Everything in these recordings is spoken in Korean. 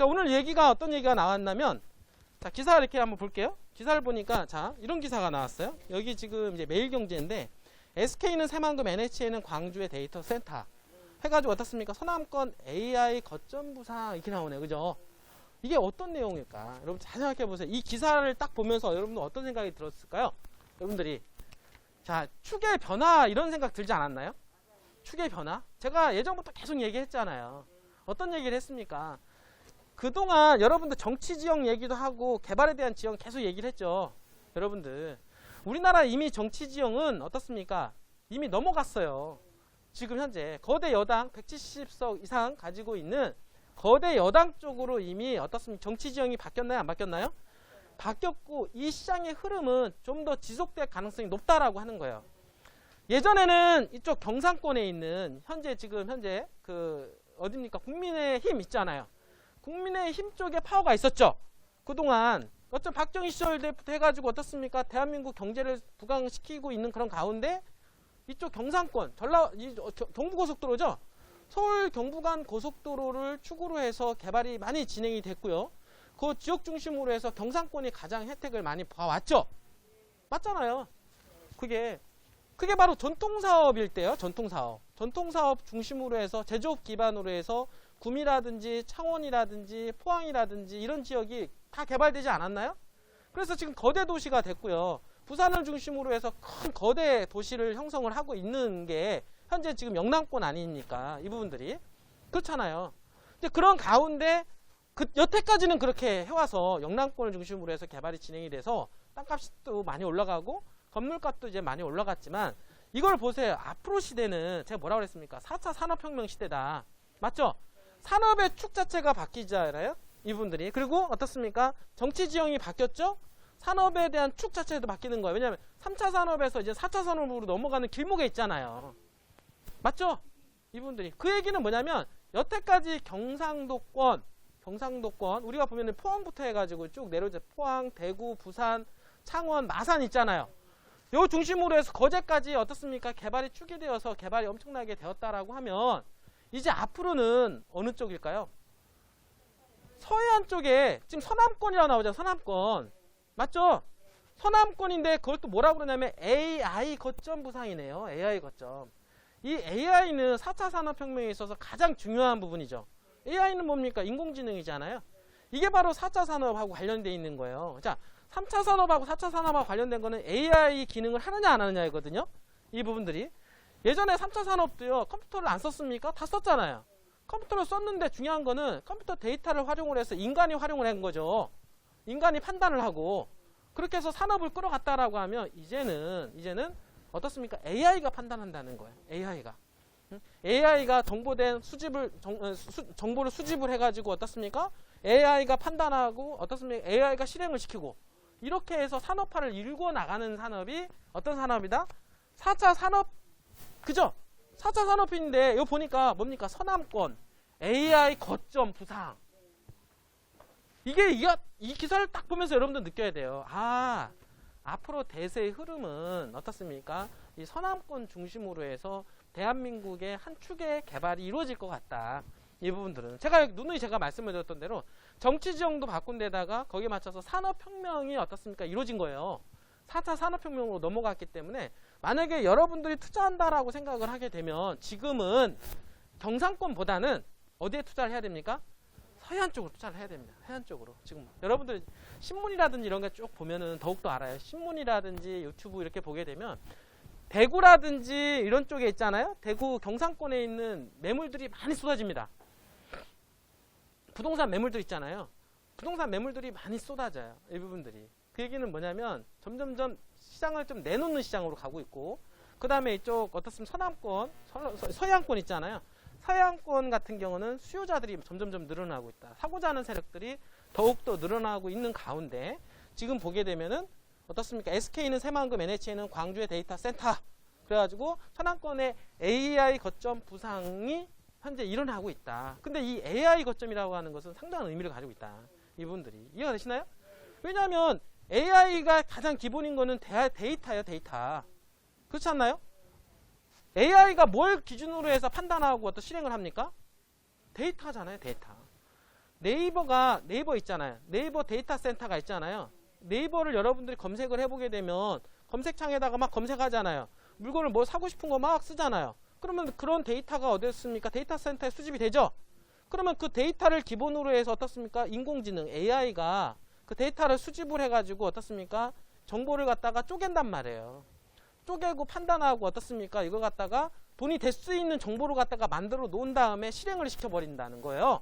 자, 오늘 얘기가 어떤 얘기가 나왔냐면, 자, 기사 이렇게 한번 볼게요. 기사를 보니까, 자, 이런 기사가 나왔어요. 여기 지금 이제 매일경제인데, SK는 새만금, NHN은 광주의 데이터 센터. 해가지고 어떻습니까? 서남권 AI 거점 부상 이렇게 나오네요. 그죠? 이게 어떤 내용일까? 여러분 잘 생각해 보세요. 이 기사를 딱 보면서 여러분들 어떤 생각이 들었을까요? 여러분들이. 자, 축의 변화 이런 생각 들지 않았나요? 축의 변화? 제가 예전부터 계속 얘기했잖아요. 어떤 얘기를 했습니까? 그동안 여러분들 정치 지형 얘기도 하고 개발에 대한 지형 계속 얘기를 했죠. 여러분들. 우리나라 이미 정치 지형은 어떻습니까? 이미 넘어갔어요. 지금 현재 거대 여당 170석 이상 가지고 있는 거대 여당 쪽으로 이미 어떻습니까? 정치 지형이 바뀌었나요? 안 바뀌었나요? 바뀌었고 이 시장의 흐름은 좀 더 지속될 가능성이 높다라고 하는 거예요. 예전에는 이쪽 경상권에 있는 현재 그 어딥니까? 국민의힘 있잖아요. 국민의힘 쪽에 파워가 있었죠. 그동안 어떤 박정희 시절 때부터 해가지고 어떻습니까? 대한민국 경제를 부강시키고 있는 그런 가운데 이쪽 경상권, 경부고속도로죠. 서울 경부간 고속도로를 축으로 해서 개발이 많이 진행이 됐고요. 그 지역 중심으로 해서 경상권이 가장 혜택을 많이 봐왔죠. 맞잖아요. 그게 바로 전통사업일 때요. 전통사업 중심으로 해서 제조업 기반으로 해서 구미라든지 창원이라든지 포항이라든지 이런 지역이 다 개발되지 않았나요? 그래서 지금 거대 도시가 됐고요. 부산을 중심으로 해서 큰 거대 도시를 형성을 하고 있는 게 현재 지금 영남권 아닙니까? 이 부분들이. 그렇잖아요. 근데 그런 가운데 여태까지는 그렇게 해와서 영남권을 중심으로 해서 개발이 진행이 돼서 땅값도 많이 올라가고 건물값도 이제 많이 올라갔지만 이걸 보세요. 앞으로 시대는 제가 뭐라고 그랬습니까? 4차 산업혁명 시대다. 맞죠? 산업의 축 자체가 바뀌잖아요. 이분들이. 그리고 어떻습니까? 정치 지형이 바뀌었죠? 산업에 대한 축 자체도 바뀌는 거예요. 왜냐하면 3차 산업에서 이제 4차 산업으로 넘어가는 길목에 있잖아요. 맞죠? 이분들이. 그 얘기는 뭐냐면 여태까지 경상도권 우리가 보면은 포항부터 해가지고 쭉 내려오죠. 포항, 대구, 부산, 창원, 마산 있잖아요. 요 중심으로 해서 거제까지 어떻습니까? 개발이 축이 되어서 개발이 엄청나게 되었다라고 하면 이제 앞으로는 어느 쪽일까요? 서해안 쪽에 지금 서남권이라고 나오죠. 서남권. 맞죠? 서남권인데 그걸 또 뭐라고 그러냐면 AI 거점 부상이네요. AI 거점. 이 AI는 4차 산업혁명에 있어서 가장 중요한 부분이죠. AI는 뭡니까? 인공지능이잖아요. 이게 바로 4차 산업하고 관련되어 있는 거예요. 자, 3차 산업하고 4차 산업하고 관련된 거는 AI 기능을 하느냐 안 하느냐이거든요. 이 부분들이. 예전에 3차 산업도요. 컴퓨터를 안 썼습니까? 다 썼잖아요. 컴퓨터를 썼는데 중요한 거는 컴퓨터 데이터를 활용을 해서 인간이 활용을 한 거죠. 인간이 판단을 하고 그렇게 해서 산업을 끌어갔다라고 하면 이제는 어떻습니까? AI가 판단한다는 거예요. AI가 정보된 정보를 수집을 해가지고 어떻습니까? AI가 판단하고 어떻습니까? AI가 실행을 시키고 이렇게 해서 산업화를 이루고 나가는 산업이 어떤 산업이다? 4차 산업, 그죠? 4차 산업인데 이거 보니까 뭡니까? 서남권 AI 거점 부상. 이 기사를 딱 보면서 여러분들 느껴야 돼요. 아, 앞으로 대세의 흐름은 어떻습니까? 이 서남권 중심으로 해서 대한민국의 한 축의 개발이 이루어질 것 같다. 이 부분들은 누누이 제가 말씀을 드렸던 대로 정치 지형도 바꾼 데다가 거기에 맞춰서 산업혁명이 어떻습니까? 이루어진 거예요. 4차 산업혁명으로 넘어갔기 때문에 만약에 여러분들이 투자한다라고 생각을 하게 되면 지금은 경상권보다는 어디에 투자를 해야 됩니까? 서해안 쪽으로 투자를 해야 됩니다. 해안 쪽으로. 지금 여러분들 신문이라든지 이런 게 쭉 보면은 더욱더 알아요. 신문이라든지 유튜브 이렇게 보게 되면 대구라든지 이런 쪽에 있잖아요. 대구 경상권에 있는 매물들이 많이 쏟아집니다. 부동산 매물들 있잖아요. 부동산 매물들이 많이 쏟아져요. 이 부분들이. 그 얘기는 뭐냐면 점점점 시장을 좀 내놓는 시장으로 가고 있고 그 다음에 이쪽 어떻습니까? 서남권, 서해안권 있잖아요. 서해안권 같은 경우는 수요자들이 점점점 늘어나고 있다. 사고자 하는 세력들이 더욱더 늘어나고 있는 가운데 지금 보게 되면은 어떻습니까? SK는 새만금, NHN은 광주의 데이터 센터. 그래가지고 서남권의 AI 거점 부상이 현재 일어나고 있다. 근데 이 AI 거점이라고 하는 것은 상당한 의미를 가지고 있다. 이분들이. 이해가 되시나요? 왜냐하면 AI가 가장 기본인 거는 데이터예요. 데이터. 그렇지 않나요? AI가 뭘 기준으로 해서 판단하고 어떤 실행을 합니까? 데이터잖아요. 데이터. 네이버 있잖아요. 네이버 데이터 센터가 있잖아요. 네이버를 여러분들이 검색을 해보게 되면 검색창에다가 막 검색하잖아요. 물건을 뭐 사고 싶은 거 막 쓰잖아요. 그러면 그런 데이터가 어디였습니까? 데이터 센터에 수집이 되죠. 그러면 그 데이터를 기본으로 해서 어떻습니까? 인공지능 AI가 그 데이터를 수집을 해가지고 어떻습니까? 정보를 갖다가 쪼갠단 말이에요. 쪼개고 판단하고 어떻습니까? 이걸 갖다가 돈이 될 수 있는 정보를 갖다가 만들어 놓은 다음에 실행을 시켜버린다는 거예요.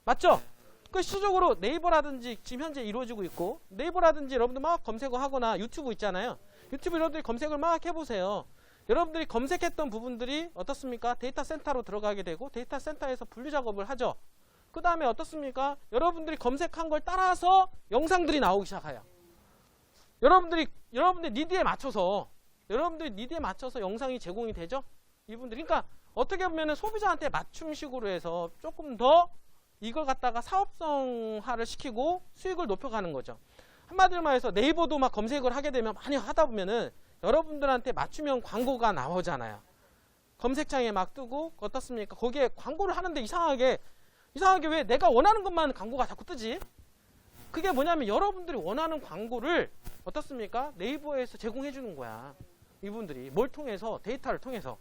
맞죠? 그 실질적으로 네이버라든지 지금 현재 이루어지고 있고, 네이버라든지 여러분들 막 검색을 하거나 유튜브 있잖아요. 유튜브 여러분들이 검색을 막 해보세요. 여러분들이 검색했던 부분들이 어떻습니까? 데이터 센터로 들어가게 되고 데이터 센터에서 분류 작업을 하죠. 그 다음에 어떻습니까? 여러분들이 검색한 걸 따라서 영상들이 나오기 시작해요. 여러분들 니드에 맞춰서 영상이 제공이 되죠. 이분들이 그러니까 어떻게 보면은 소비자한테 맞춤식으로 해서 조금 더 이걸 갖다가 사업성화를 시키고 수익을 높여가는 거죠. 한마디로 말해서 네이버도 막 검색을 하게 되면 많이 하다 보면은 여러분들한테 맞춤형 광고가 나오잖아요. 검색창에 막 뜨고 어떻습니까? 거기에 광고를 하는데 이상하게 왜 내가 원하는 것만 광고가 자꾸 뜨지? 그게 뭐냐면 여러분들이 원하는 광고를 어떻습니까? 네이버에서 제공해 주는 거야. 이분들이 뭘 통해서? 데이터를 통해서.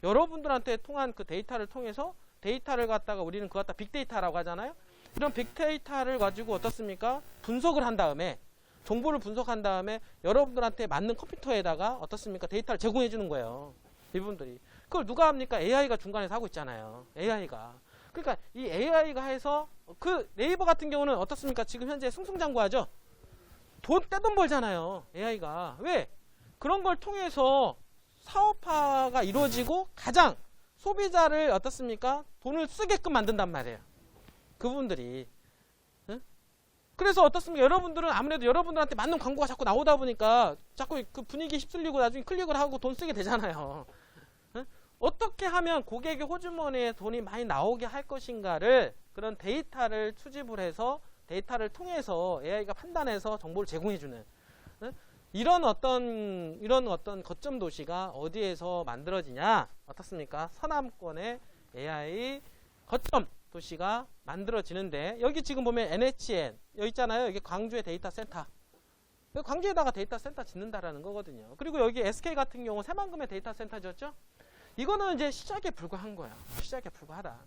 여러분들한테 통한 그 데이터를 통해서 데이터를 갖다가 우리는 그거 갖다 빅데이터라고 하잖아요. 이런 빅데이터를 가지고 어떻습니까? 분석을 한 다음에 정보를 분석한 다음에 여러분들한테 맞는 컴퓨터에다가 어떻습니까? 데이터를 제공해 주는 거예요. 이분들이. 그걸 누가 합니까? AI가 중간에서 하고 있잖아요. AI가. 그러니까 이 AI가 해서 그 네이버 같은 경우는 어떻습니까? 지금 현재 승승장구하죠. 떼돈 벌잖아요. AI가. 왜? 그런 걸 통해서 사업화가 이루어지고 가장 소비자를 어떻습니까? 돈을 쓰게끔 만든단 말이에요. 그분들이. 응? 그래서 어떻습니까? 여러분들은 아무래도 여러분들한테 맞는 광고가 자꾸 나오다 보니까 자꾸 그 분위기에 휩쓸리고 나중에 클릭을 하고 돈 쓰게 되잖아요. 응? 어떻게 하면 고객의 호주머니에 돈이 많이 나오게 할 것인가를 그런 데이터를 수집을 해서 데이터를 통해서 AI가 판단해서 정보를 제공해주는 이런 어떤 거점 도시가 어디에서 만들어지냐? 어떻습니까? 서남권의 AI 거점 도시가 만들어지는데 여기 지금 보면 NHN 여기 있잖아요. 여기 광주의 데이터 센터. 광주에다가 데이터 센터 짓는다라는 거거든요. 그리고 여기 SK 같은 경우 새만금의 데이터 센터 지었죠? 이거는 이제 시작에 불과한 거예요. 시작에 불과하다.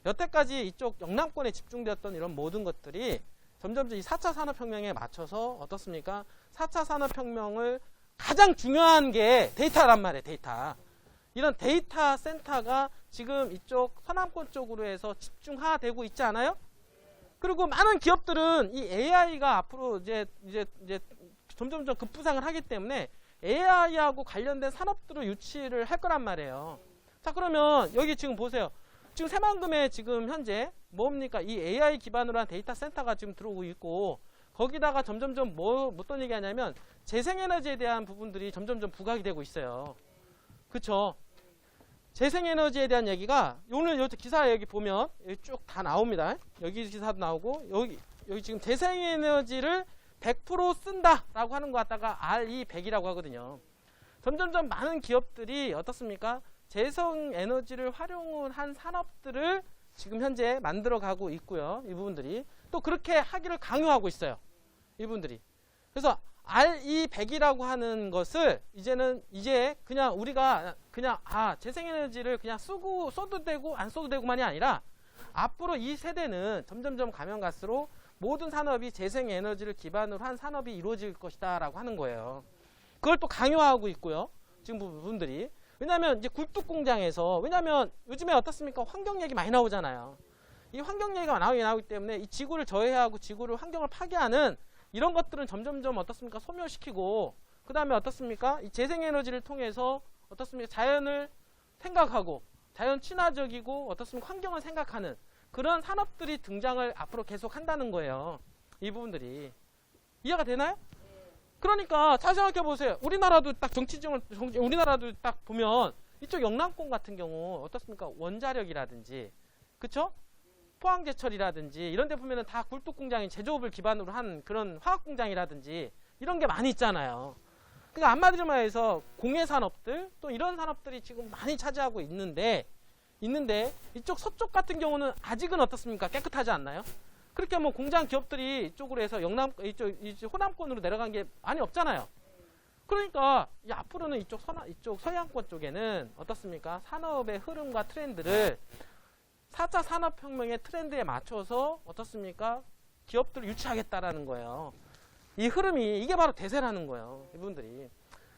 여태까지 이쪽 영남권에 집중되었던 이런 모든 것들이 점점 이 4차 산업혁명에 맞춰서 어떻습니까? 4차 산업혁명을 가장 중요한 게 데이터란 말이에요. 데이터. 이런 데이터 센터가 지금 이쪽 서남권 쪽으로 해서 집중화되고 있지 않아요? 그리고 많은 기업들은 이 AI가 앞으로 이제 점점 급부상을 하기 때문에 AI하고 관련된 산업들을 유치를 할 거란 말이에요. 자, 그러면 여기 지금 보세요. 지금 새만금에 지금 현재 뭡니까? 이 AI 기반으로 한 데이터 센터가 지금 들어오고 있고 거기다가 점점점 어떤 얘기 하냐면 재생에너지에 대한 부분들이 점점점 부각이 되고 있어요. 그쵸? 재생에너지에 대한 얘기가 오늘 요 기사 여기 보면 여기 쭉 다 나옵니다. 여기 기사도 나오고 여기 지금 재생에너지를 100% 쓴다라고 하는 거 갖다가 RE100이라고 하거든요. 점점점 많은 기업들이 어떻습니까? 재생에너지를 활용을 한 산업들을 지금 현재 만들어가고 있고요. 이 부분들이 또 그렇게 하기를 강요하고 있어요. 이분들이. 그래서 RE100이라고 하는 것을 이제 그냥 우리가 그냥 재생에너지를 그냥 써도 되고 안 써도 되고만이 아니라 앞으로 이 세대는 점점점 가면 갈수록 모든 산업이 재생에너지를 기반으로 한 산업이 이루어질 것이다 라고 하는 거예요. 그걸 또 강요하고 있고요. 지금 부분들이. 왜냐하면 이제 굴뚝 공장에서 왜냐하면 요즘에 어떻습니까? 환경 얘기 많이 나오잖아요. 이 환경 얘기가 나오기 때문에 이 지구를 저해하고 지구를 환경을 파괴하는 이런 것들은 점점점 어떻습니까? 소멸시키고 그 다음에 어떻습니까? 이 재생에너지를 통해서 어떻습니까? 자연을 생각하고 자연 친화적이고 어떻습니까? 환경을 생각하는 그런 산업들이 등장을 앞으로 계속 한다는 거예요. 이 부분들이. 이해가 되나요? 그러니까 잘 생각해 보세요. 우리나라도 딱 우리나라도 딱 보면 이쪽 영남권 같은 경우 어떻습니까? 원자력이라든지 그쵸? 포항제철이라든지 이런 데 보면은 다 굴뚝 공장인 제조업을 기반으로 한 그런 화학 공장이라든지 이런 게 많이 있잖아요. 그러니까 한마디로 말해서 공예 산업들 또 이런 산업들이 지금 많이 차지하고 있는데 이쪽 서쪽 같은 경우는 아직은 어떻습니까? 깨끗하지 않나요? 그렇게 뭐 공장 기업들이 이쪽으로 해서 이쪽 호남권으로 내려간 게 많이 없잖아요. 그러니까 앞으로는 이쪽 서양권 쪽에는 어떻습니까? 산업의 흐름과 트렌드를 4차 산업혁명의 트렌드에 맞춰서 어떻습니까? 기업들을 유치하겠다라는 거예요. 이 흐름이 이게 바로 대세라는 거예요. 이분들이.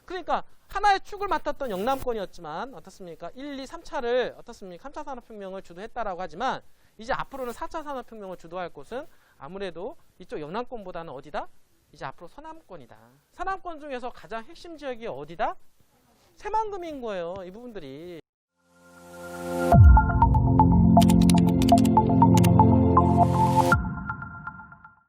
그러니까 하나의 축을 맡았던 영남권이었지만 어떻습니까? 1, 2, 3차를 어떻습니까? 3차 산업혁명을 주도했다라고 하지만 이제 앞으로는 4차 산업혁명을 주도할 곳은 아무래도 이쪽 영남권보다는 어디다? 이제 앞으로 서남권이다. 서남권 중에서 가장 핵심 지역이 어디다? 새만금인 거예요. 이 부분들이.